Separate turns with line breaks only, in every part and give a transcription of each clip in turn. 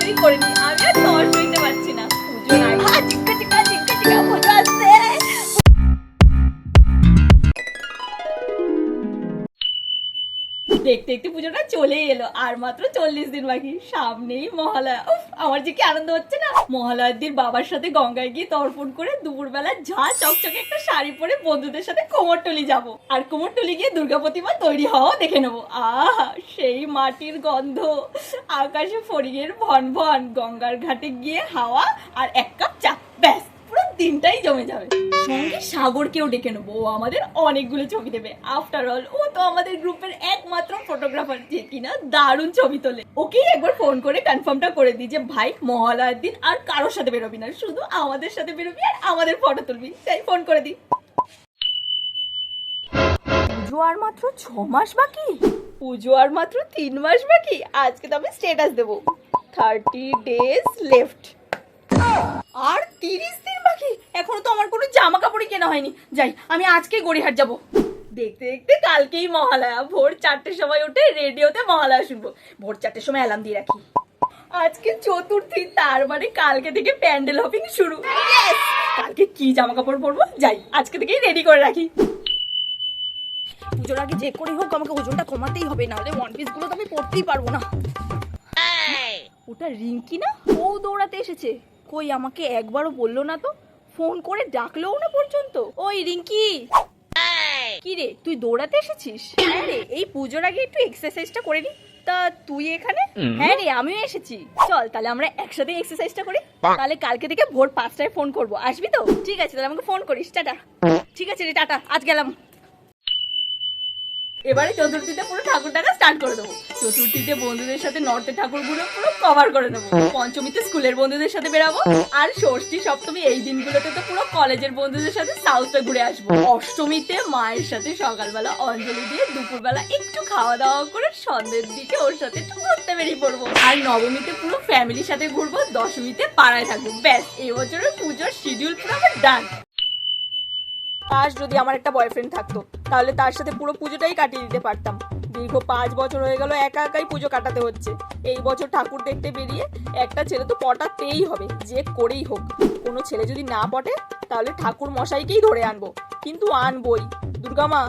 তাড়াতাড়ি করে নি, আমি আর তর সইতে পারছি না। পুজোর আগে চিক্কা চিক্কা চিক্কা চিক্কা পুজো আসছে। দেখতে দেখতে পুজোটা চলেই এলো, আর মাত্র 40 দিন বাকি, সামনেই মহালয়া। আমার যে কি আনন্দ হচ্ছে না। মহালয়ার দিন বাবার সাথে গঙ্গায় গিয়ে তর্পণ করে দুপুরবেলা ঝাঁ চকচকে একটা শাড়ি পরে বন্ধুদের সাথে কোমরটুলি যাব, আর কোমরটুলি গিয়ে দুর্গা প্রতিমা তৈরি হওয়াও দেখে নেবো। আহা, সেই মাটির গন্ধ, আকাশে ফড়িংয়ের ভন ভন, গঙ্গার ঘাটে গিয়ে হাওয়া আর এক কাপ চা, ব্যাস পুরো দিনটাই জমে যাবে। সঙ্গে সাগরকেও ডেকে নেবো, ও আমাদের অনেকগুলো ছবি দেবে। আফটার অল ও তো আমাদের গ্রুপের একমাত্র ফটোগ্রাফার, যে কিনা দারুণ ছবি তোলে। ওকেই একবার ফোন করে কনফার্মটা করে দিই যে ভাই মহালয়ার দিন আর কারোর সাথে বেরোবি না, শুধু আমাদের সাথে বেরোবি আর আমাদের ফটো তুলবি। তাই ফোন করে দিই। পুজো আর মাত্র 6 মাস বাকি, পুজো আর মাত্র 3 মাস বাকি। আজকে তো আমি স্ট্যাটাস দেবো 30 days লেফট, আর 30 দিন বাকি। এখনো তো আমার কোনো জামা কাপড়ই কেনা হয়নি। যাই, আমি আজকেই গড়িহাট যাব। দেখতে দেখতে কালকেই মহালয়া। ভোর 4টের সময় উঠে রেডিওতে মহালয়া শুনবো। ভোর 4টের সময় অ্যালার্ম দিয়ে রাখি। আজকে চতুর্থী, তার মানে কালকে থেকে প্যান্ডেল হপিং শুরু। কালকে কি জামা কাপড় পরবো, যাই আজকে থেকেই রেডি করে রাখি। পুজোর আগে যে করে হোক আমাকে ওজনটা কমাতেই হবে, নাহলে ওয়ান পিস গুলো তো আমি পরতেই পারবো না। ওটা রিঙ্কি না? ও দৌড়াতে এসেছে। কই, আমাকে একবারও বললো না তো, ফোন করে ডাকলোও না পর্যন্ত। ওই রিঙ্কি, কি রে তুই দৌড়াতে এসেছিস? হ্যাঁ রে, এই পুজোর আগে একটু এক্সারসাইজটা করে নি। তা তুই এখানে? হ্যাঁ রে, আমিও এসেছি। চল তাহলে আমরা একসাথে এক্সারসাইজটা করি। তাহলে কালকে থেকে ভোর 5টায় ফোন করবো, আসবি তো? ঠিক আছে, তাহলে আমাকে ফোন করিস। টাটা। ঠিক আছে রে, টাটা, আজ গেলাম। এবারে চতুর্থীতে পুরো ঠাকুর টাকা স্টার্ট করে দেবো। চতুর্থীতে বন্ধুদের সাথে নর্থের ঠাকুরগুলো পুরো কভার করে দেবো। পঞ্চমীতে স্কুলের বন্ধুদের সাথে বেরাবো, আর ষষ্ঠী সপ্তমী এই দিনগুলোতে তো পুরো কলেজের বন্ধুদের সাথে সাউথটা ঘুরে আসবো। অষ্টমীতে মায়ের সাথে সকালবেলা অঞ্জলি দিয়ে দুপুরবেলা একটু খাওয়া দাওয়া করে সন্ধ্যের দিকে ওর সাথে একটু ঘুরতে বেরিয়ে পড়বো। আর নবমীতে পুরো ফ্যামিলির সাথে ঘুরবো। দশমীতে পাড়ায় থাকবো। ব্যাস, এবছরের পুজোর শিডিউল পুরো আমার ডান। আজ যদি আমার একটা বয়ফ্রেন্ড থাকতো, তাহলে তার সাথে পুরো পুজোটাই কাটিয়ে দিতে পারতাম। দীর্ঘ 5 বছর হয়ে গেল একা একাই পুজো কাটাতে হচ্ছে। এই বছর ঠাকুর দেখতে বেরিয়ে একটা ছেলে তো পটাতেই হবে, যে করেই হোক। কোনো ছেলে যদি না পটে, তাহলে ঠাকুর মশাইকেই ধরে আনবো, কিন্তু আনবই। দুর্গা মা,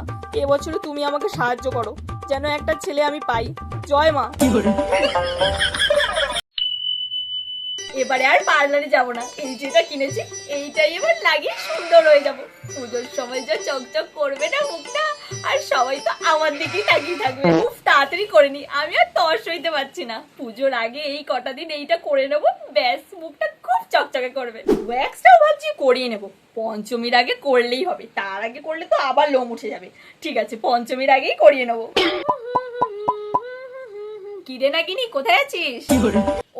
এবছরে তুমি আমাকে সাহায্য করো, যেন একটা ছেলে আমি পাই। জয় মা। এবারে আর পার্লারে যাবো না, এই যেটা কিনেছি এইটাই এবার লাগিয়ে সুন্দর হয়ে যাবো। পুজোর সময় যা চকচক করবে না মুখটা, আর সবাই তো আমার দিকেই তাকিয়ে থাকবে। উফ, তাড়াতাড়ি করে নি, আমি আর তর্স হইতে পারছি না। পুজোর আগে এই কটা দিন এইটা করে নেবো, ব্যাস মুখটা খুব চকচকে করবে। ওয়্যাক্সটাও ভাবছি করিয়ে নেবো, পঞ্চমীর আগে করলেই হবে। তার আগে করলে তো আবার লোম উঠে যাবে। ঠিক আছে, পঞ্চমীর আগেই করিয়ে নেবো। কিরে না কিনি, কোথায় আছিস?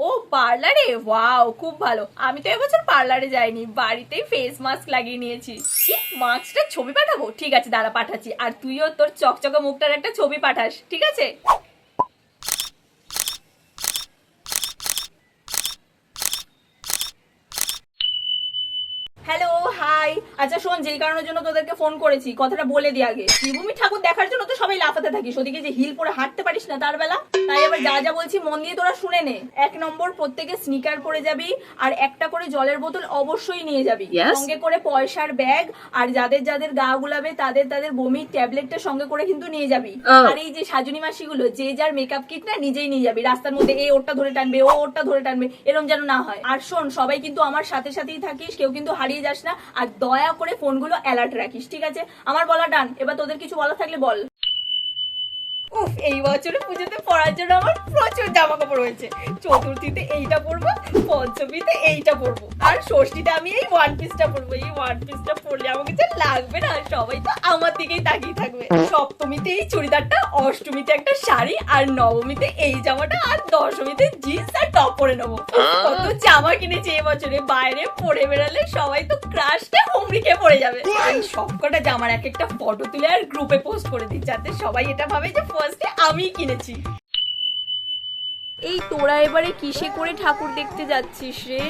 ও পার্লারে, ওয়াও খুব ভালো। আমি তো এবছর পার্লারে যাইনি, বাড়িতেই ফেস মাস্ক লাগিয়ে নিয়েছি। কি, মাস্কটার ছবি পাঠাবো? ঠিক আছে দাঁড়া, পাঠাচ্ছি। আর তুইও তোর চকচকে মুখটার একটা ছবি পাঠাস, ঠিক আছে? Hello, hi. আচ্ছা শোন, যেই কারণের জন্য তোদেরকে ফোন করেছি কথাটা বলে দি আগে। শ্রীভূমি ঠাকুর দেখার জন্য তো সবাই লাফাতে থাকিস, ওদিকে যে হিল পরে হাঁটতে পারিস না তার বেলা। তাই এবার যা যা বলছি মন দিয়ে তোরা শুনে নে। 1 নম্বর, প্রত্যেকে স্নিকার পরে যাবি, আর একটা করে জলের বোতল অবশ্যই নিয়ে যাবি। সঙ্গে করে পয়সার ব্যাগ, আর যাদের যাদের গা গুলাবে তাদের তাদের বমির ট্যাবলেটটা সঙ্গে করে কিন্তু নিয়ে যাবি। আর এই যে সাজুনি মাসিগুলো, যে যার মেকআপ কিট না নিজেই নিয়ে যাবি। রাস্তার মধ্যে এই ওরটা ধরে টানবে, ও ওরটা ধরে টানবে, এরকম যেন না হয়। আর শোন, সবাই কিন্তু আমার সাথে সাথেই থাকিস, কেউ কিন্তু হারিয়ে যাস না। আর দয়া করে ফোনগুলো অ্যালার্ট রাখিস, ঠিক আছে? আমার বলা ডান। এবার তোদের কিছু বলা থাকলে বল। উফ, এই বছরে পুজোতে পরার জন্য আমার প্রচুর জামা কাপড় হয়েছে। চতুর্থীতে এইটা পরবো, পঞ্চমীতে এইটা পরবো, আর ষষ্ঠীতে আমি এই ওয়ান পিসটা পরবো। এই ওয়ান পিসটা পরলে আমাকে যে লাগবে না, সবাই তো আমার দিকেই তাকিয়ে থাকবে। সপ্তমীতে এই চুড়িদারটা, অষ্টমীতে একটা শাড়ি, আর নবমীতে এই জামাটা, আর দশমীতে জিন্স আর টপ পরে নেবো। কত জামা কিনেছি এবছরে, বাইরে পরে বেড়ালে সবাই তো ক্রাশটা হুমড়িকে পড়ে যাবে। এই সবকটা জামার এক একটা ফটো তুলে আর গ্রুপে পোস্ট করে দিই, যাতে সবাই এটা ভাবে যে ফার্স্টে আমি কিনেছি। এই তোরা এবারে কিসে করে ঠাকুর দেখতে যাচ্ছিস রে?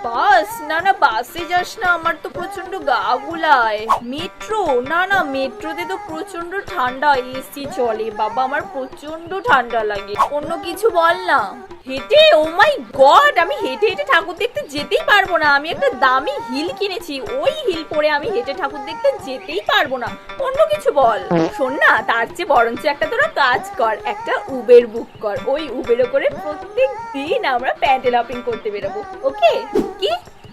বাস? না না, বাসে যাস না, আমার তো প্রচন্ড গা গুলায়। মেট্রো? না না, মেট্রোতে তো প্রচন্ড ঠান্ডা, এসি চলে বাবা, আমার প্রচন্ড ঠান্ডা লাগে। অন্য কিছু বল না। হেঁটে? ও মাই গড, আমি হেঁটে হেঁটে ঠাকুর দেখতে যেতেই পারবো না। আমি একটা দামি হিল কিনেছি, ওই হিল পরে আমি হেঁটে ঠাকুর দেখতে যেতেই পারবো না। অন্য কিছু বল। শোন না, তার চেয়ে বরঞ্চ একটা তোরা কাজ কর, একটা উবের বুক কর। ওই উবেরে করে প্রত্যেক দিন আমরা প্যান্ডেল হপিং করতে বেরোবো, ওকে? কি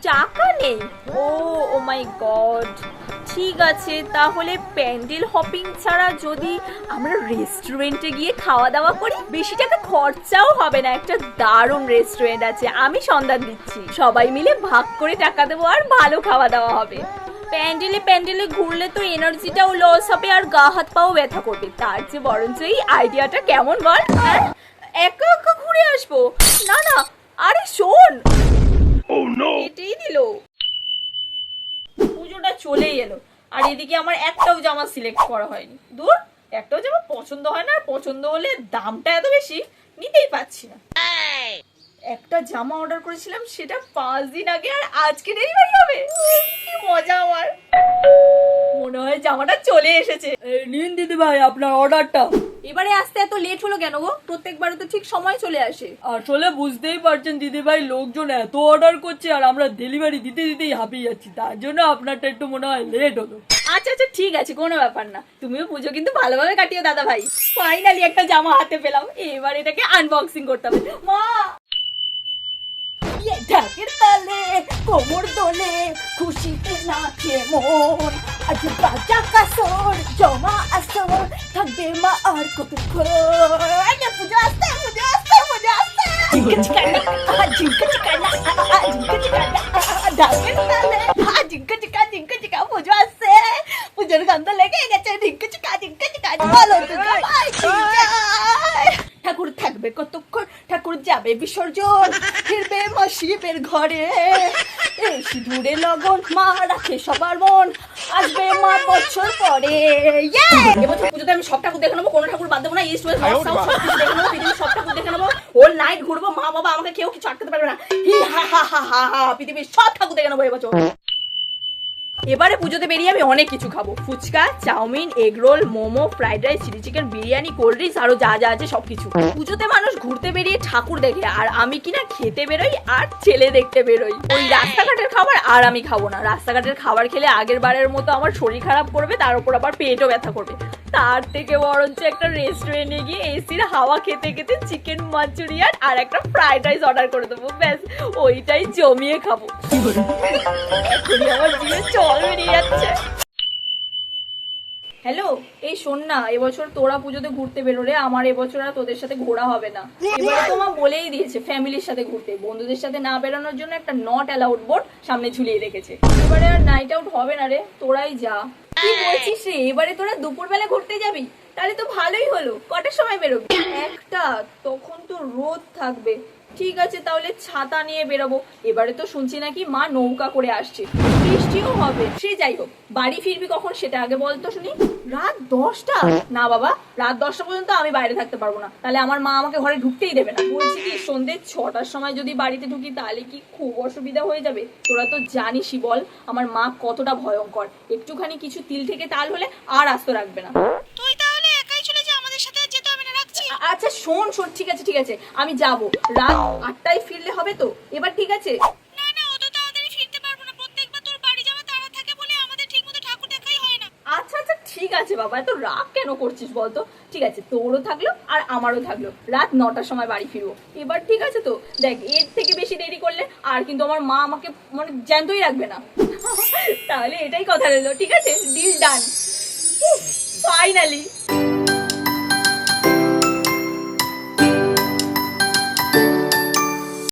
টাকা নেই? ও মাই গড, ঠিক আছে তাহলে প্যান্ডেল হপিং ছাড়া যদি আমরা রেস্টুরেন্টে গিয়ে খাওয়া দাওয়া করি, বেশি টাকা খরচাও হবে না। একটা দারুণ রেস্টুরেন্ট আছে, আমি সন্ধান দিচ্ছি। সবাই মিলে ভাগ করে টাকা দেবো আর ভালো খাওয়া দাওয়া হবে। প্যান্ডেলে প্যান্ডেলে ঘুরলে তো এনার্জিটাও লস হবে আর গা হাত পাও ব্যথা করবে। তার চেয়ে বরঞ্চ এই আইডিয়াটা কেমন বল? একা একা ঘুরে আসবো? না না, আরে শোন, এটাই দিল। পুজোটা চলেই এলো আর এদিকে আমার একটাও জামা সিলেক্ট করা হয়নি। দূর, একটাও জামা পছন্দ হয় না, আর পছন্দ হলে দামটা এত বেশি, নিতেই পাচ্ছি না। একটা জামা অর্ডার করেছিলাম, সেটা 5 দিন আগে, আর আজকে ডেলিভারি হবে। কি মজা আমার। মনে হয় জামাটা চলে এসেছে।
নিন দিদি ভাই আপনার অর্ডারটা।
এবারে আসতে এত লেট হলো কেন গো? প্রত্যেকবারে তো ঠিক সময় চলে আসে।
আসলে বুঝতেই পারছেন দিদি ভাই, লোকজন এত অর্ডার করছে আর আমরা ডেলিভারি দিতে দিতেই হাঁপিয়ে যাচ্ছি, তার জন্য আপনারটা একটু মনে হয় লেট হলো।
আচ্ছা আচ্ছা ঠিক আছে, কোনো ব্যাপার না। তুমিও পুজো কিন্তু ভালোভাবে কাটিও দাদা ভাই। ফাইনালি একটা জামা হাতে পেলাম, এবার এটাকে আনবক্সিং করতে হবে। মা, ঢাকের তালে কোমর দোলে খুশিতে নাচে মন, আজ বাজা কাসর জমা আসর থাকবে মা আর কতক্ষণ। পুজো আসতে, পুজো আসতে, পুজো আসতে। ঝিঙ্কা চিকানা, ঝিঙ্কা চিকানা, ঝিঙ্কা চিকানা, ঢাকের তালে ঝিঙ্কা চিকা, ঝিঙ্কা চিকা, পুজো আসছে। পুজোর গন্ধ লেগে গেছে। ঝিঙ্কা চিকা, ঝিঙ্কা চিকা, বলো দুর্গা মাই কি জয়। ঠাকুর থাকবে কতক্ষণ, ঠাকুর যাবে বিসর্জন, ফিরবে মা শিবের ঘরে। এই সিঁদুরে লগন মা রাখে সবার মন, আসবে মা বছর পরে। এবছর পুজোতে আমি সব ঠাকুর দেখে নেবো, কোনো ঠাকুর বাদ দেবো না। ইস্ট ওয়েস্ট নর্থ সাউথ সব কিছু দেখে নেবো, পৃথিবীর সব ঠাকুর দেখে নেবো। হোল নাইট ঘুরবো, মা বাবা আমাকে কেউ কিছু আটকাতে পারবে না। হি হা হা হা হা হা, পৃথিবীর সব ঠাকুর দেখে নেবো এবছর। এবারে পুজোতে বেরিয়ে আমি অনেক কিছু খাবো। Fuchka, chowmein, egg roll, momo, fried rice, chilli chicken, biryani, cold drinks, আরো যা যা আছে সবকিছু। পুজোতে মানুষ ঘুরতে বেরিয়ে ঠাকুর দেখে, আর আমি কিনা খেতে বেরোই আর ছেলে দেখতে বেরোই। ওই রাস্তাঘাটের খাবার আর আমি খাবো না। রাস্তাঘাটের খাবার খেলে আগের বারের মতো আমার শরীর খারাপ করবে, তার উপর আবার পেটও ব্যথা করবে। তার থেকে বরঞ্চ একটা রেস্টুরেন্টে গিয়ে এসির হাওয়া খেতে খেতে চিকেন মাঞ্চুরিয়ান আর একটা ফ্রাইড রাইস অর্ডার করে দেবো, ব্যাস ওইটাই জমিয়ে খাবো। এখনই আমার জিভে জল বেরিয়ে যাচ্ছে। হ্যালো, এই শোন না, এবছর তোরা পুজোতে ঘুরতে বেরোলে, আমার এবছর আর তোদের সাথে ঘোরা হবে না। এবারে তো মা বলেই দিয়েছে ফ্যামিলির সাথে ঘুরতে, বন্ধুদের সাথে না বেরোনোর জন্য একটা নট অ্যালাউড বোর্ড সামনে ঝুলিয়ে রেখেছে। এবারে আর নাইট আউট হবে না রে, তোরাই যা। কি বলছিস রে, এবারে তোরা দুপুরবেলা ঘুরতে যাবি? তাহলে তো ভালোই হলো। কটার সময় বেরোবি? 1টা, তখন তো রোদ থাকবে। ঠিক আছে, তাহলে ছাতা নিয়ে বেরোবো। এবারে তো শুনছি নাকি মা নৌকা করে আসছে, বৃষ্টিও হবে। সে যাই হোক, বাড়ি ফিরবি কখন সেটা আগে বলতো শুনি। রাত 10টা? না বাবা, রাত 10টা পর্যন্ত আমি বাইরে থাকতে পারবো না, তাহলে আমার মা আমাকে ঘরে ঢুকতেই দেবে না। বলছি কি, সন্ধ্যে 6টার সময় যদি বাড়িতে ঢুকি তাহলে কি খুব অসুবিধা হয়ে যাবে? তোরা তো জানিসই বল আমার মা কতটা ভয়ঙ্কর। একটুখানি কিছু তিল থেকে তাল হলে আর আস্ত রাখবে না।
তুই তাহলে একাই চলে যা, আমাদের সাথে আর যেতে হবে না, রাখছি।
আচ্ছা শোন শোন, ঠিক আছে ঠিক আছে, আমি যাব। রাত 8টায় ফিরলে হবে তো এবার? ঠিক আছে।
না না, অত তাড়াতাড়ি ফিরতে পারবো না, প্রত্যেকবার তোর বাড়ি যাওয়া তাড়া থাকে বলে আমাদের ঠিকমতো ঠাকুর দেখাই হয় না।
আচ্ছা আচ্ছা ঠিক আছে বাবা, এত রাগ কেন করছিস বলতো? ঠিক আছে, তোরও থাকলো আর আমারও থাকলো, রাত 9টার সময় বাড়ি ফিরবো। এবার ঠিক আছে তো? দেখ, এর থেকে বেশি দেরি করলে আর কিন্তু আমার মা আমাকে মানে জ্যান্তই রাখবে না। তাহলে এটাই কথা রইলো, ঠিক আছে? Deal done. ফাইনালি